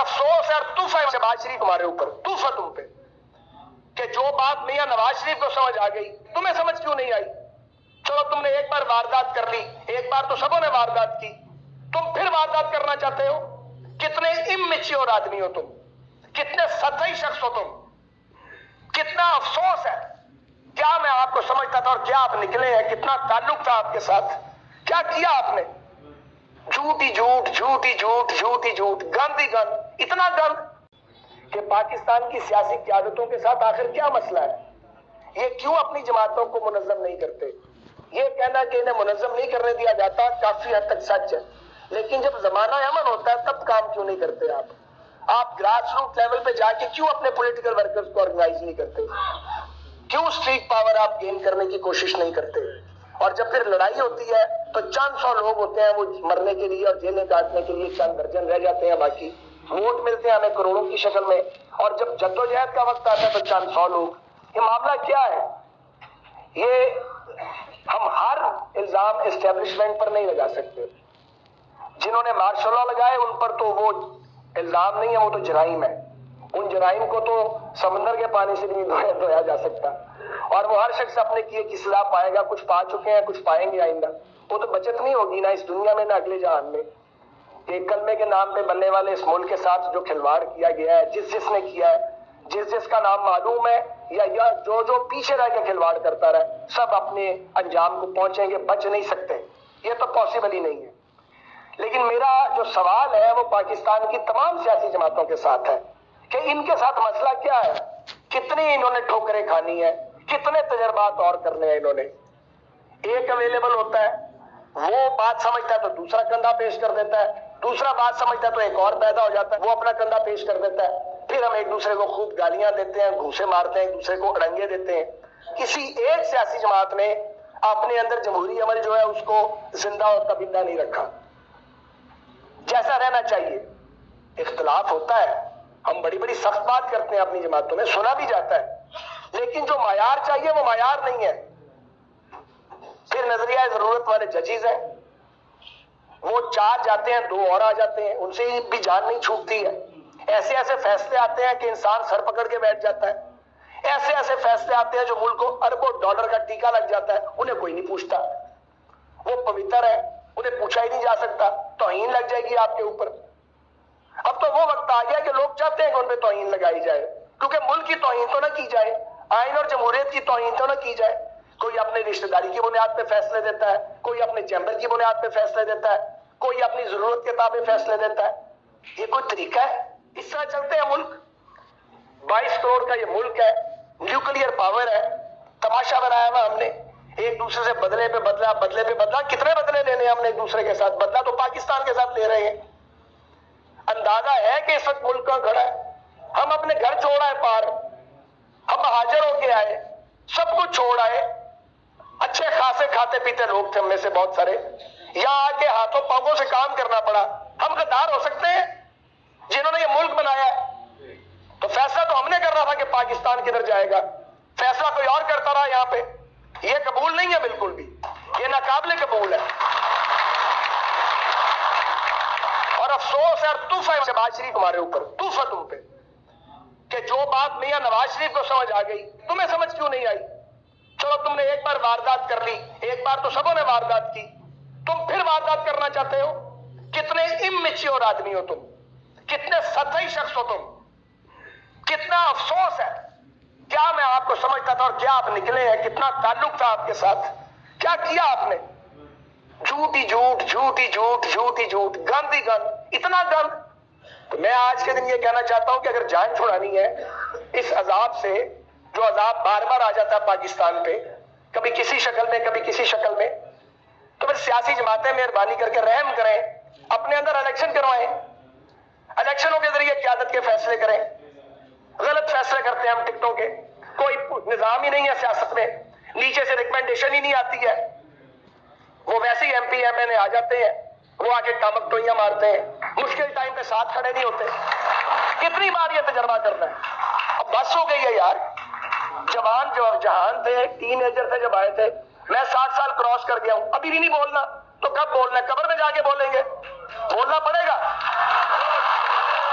अफसोस है और तूफा है शहबाज शरीफ तुम्हारे ऊपर, तूफा तुम पे कि जो बात मियां नवाज शरीफ को समझ आ गई तुम्हें समझ क्यों नहीं आई। चलो तुमने एक बार वारदात कर ली, एक बार तो सबों ने वारदात की, तुम फिर वारदात करना चाहते हो। कितने इमेच्योर आदमी हो तुम, कितने सतही शख्स हो तुम, कितना अफसोस है। क्या मैं आपको समझता था और क्या आप निकले हैं, कितना ताल्लुक था आपके साथ, क्या किया आपने। झूठ ही झूठ, झूठ ही झूठ, झूठ ही झूठ, गंद ही गंद, इतना गंद कि पाकिस्तान की सियासी क़यादतों के साथ आखिर क्या मसला है। ये क्यों अपनी जमातों को मुनज़्ज़म नहीं करते। ये कहना कि इन्हें मुनज़्ज़म नहीं करने दिया जाता काफी हद तक सच है, लेकिन जब जमाना अमन होता है तब काम क्यों नहीं करते आप ग्रास रूट लेवल पे जाके क्यों अपने पॉलिटिकल वर्कर्स को ऑर्गेनाइज नहीं करते, क्यों स्ट्रीट पावर आप गेन करने की कोशिश नहीं करते। और जब फिर लड़ाई होती है तो चंद सौ लोग होते हैं वो मरने के लिए और जेलें काटने के लिए, चंद दर्जन रह जाते हैं, बाकी वोट मिलते हैं हमें करोड़ों की शक्ल में। और जब जद्दोजहद का वक्त आता है तो चंद सौ लोग। ये मामला क्या है। ये हम हर इल्जाम एस्टेब्लिशमेंट पर नहीं लगा सकते। जिन्होंने मार्शल लॉ लगाए उन पर तो वो इल्जाम नहीं है, वो तो जराइम है। उन जराइम को तो समंदर के पानी से नहीं धोया जा सकता। और वो हर शख्स अपने किए की सजा पाएगा, कुछ पा चुके हैं, कुछ पाएंगे आइंदा। वो तो बचत नहीं होगी ना इस दुनिया में ना अगले जहान में। एक कलमे के नाम पे बनने वाले इस मुल्क के साथ जो खिलवाड़ किया गया है, जिसने किया है, जिसका नाम मालूम है या जो पीछे रह के खिलवाड़ करता रहे, सब अपने अंजाम को पहुंचेंगे, बच नहीं सकते। ये तो पॉसिबल ही नहीं है। लेकिन मेरा जो सवाल है वो पाकिस्तान की तमाम सियासी जमातों के साथ है कि इनके साथ मसला क्या है। कितनी इन्होंने ठोकरें खानी है, कितने तजर्बात और करने हैं इन्होंने। एक अवेलेबल होता है, वो बात समझता है तो दूसरा कंधा पेश कर देता है, दूसरा बात समझता है तो एक और पैदा हो जाता है, वो अपना कंधा पेश कर देता है। फिर हम एक दूसरे को खूब गालियां देते हैं, घूंसे मारते हैं, एक दूसरे को अड़ंगे देते हैं। किसी एक सियासी जमात ने अपने अंदर जमहूरी अमल जो है उसको जिंदा और कबिंदा नहीं रखा जैसा रहना चाहिए। इख्तलाफ होता है, हम बड़ी बड़ी सख्त बात करते हैं अपनी जमातों में, सुना भी जाता है, लेकिन जो मायार चाहिए वो मायार नहीं है। फिर नजरिया जरूरत वाले जजेस हैं, वो चार जाते हैं, दो और आ जाते हैं, उनसे भी जान नहीं छूटती है। ऐसे ऐसे फैसले आते हैं कि इंसान सर पकड़ के बैठ जाता है। ऐसे ऐसे फैसले आते हैं जो मुल्क को अरबों डॉलर का टीका लग जाता है, उन्हें कोई नहीं पूछता। वो पवित्र है, उन्हें पूछा ही नहीं जा सकता, तौहीन लग जाएगी आपके ऊपर। अब तो वो वक्त आ गया कि लोग चाहते हैं कि उन पे तौहीन लगाई जाए, क्योंकि मुल्क की तौहीन तो ना की जाए, आइन और जमहूरियत की तौहीन तो ना की जाए। कोई अपनी रिश्तेदारी की बुनियाद पे फैसले देता है, कोई अपने चैम्बर की बुनियाद पे फैसले देता है, कोई अपनी जरूरत के ताबे फैसले देता है। ये कोई तरीका है? इस तरह चलते हैं मुल्क। 22 करोड़ का ये मुल्क है, न्यूक्लियर पावर है, तमाशा बनाया हुआ हमने। एक दूसरे से बदले पे बदला, बदले पे बदला। कितने बदले लेने हमने एक दूसरे के साथ? बदला तो पाकिस्तान के साथ ले रहे हैं। अंदाजा है कि इस वक्त मुल्क का खड़ा है। हम अपने घर छोड़ आए पार, हम हाजिर होके आए, सब कुछ छोड़ आए। अच्छे खासे खाते पीते लोग थे हम में से बहुत सारे, यहां आके हाथों पांवों से काम करना पड़ा। हम गद्दार हो सकते हैं जिन्होंने ये मुल्क बनाया है? तो फैसला तो हमने करना था कि पाकिस्तान किधर जाएगा, फैसला कोई और करता रहा यहां पे। ये कबूल नहीं है, बिल्कुल भी ये नाकाबिले कबूल है। और अफसोस है और तूफा है शहबाज शरीफ तुम्हारे ऊपर, तूफा तुम पे कि जो बात मियां नवाज शरीफ को समझ आ गई तुम्हें समझ क्यों नहीं आई। चलो तुमने एक बार वारदात कर ली, एक बार तो सबों ने वारदात की, तुम फिर वारदात करना चाहते हो। कितने इमेच्योर आदमी हो तुम, कितने सतही शख्स हो तुम, कितना अफसोस है। क्या मैं आपको समझता था और क्या आप निकले हैं, कितना ताल्लुक था आपके साथ, क्या किया आपने। झूठ ही झूठ, झूठ ही झूठ, झूठ ही झूठ, गंद ही गंद, इतना गंद। तो मैं आज के दिन ये कहना चाहता हूं कि अगर जान छुड़ानी है इस अजाब से, जो अजाब बार बार आ जाता है पाकिस्तान पे, कभी किसी शक्ल में कभी किसी शक्ल में, तो फिर सियासी जमातें मेहरबानी करके रहम करें, अपने अंदर इलेक्शन करवाएं, इलेक्शनों के जरिए क़यादत के फैसले करें। गलत फैसले करते हैं हम टिकटों के, कोई निजाम ही नहीं है सियासत में, नीचे से रिकमेंडेशन ही नहीं आती है। वो वैसे ही MP MNA आ जाते हैं, वो आके टामक टोइयां मारते हैं, मुश्किल टाइम पे साथ खड़े नहीं होते। कितनी बार ये तजर्बा करना है, अब बस हो गई है यार। जवान जो जहान थे, टीनेजर थे जब आए थे, मैं 60 साल क्रॉस कर गया हूं, अभी भी नहीं बोलना तो कब बोलना है? कब्र में जाके बोलेंगे, बोलना पड़ेगा।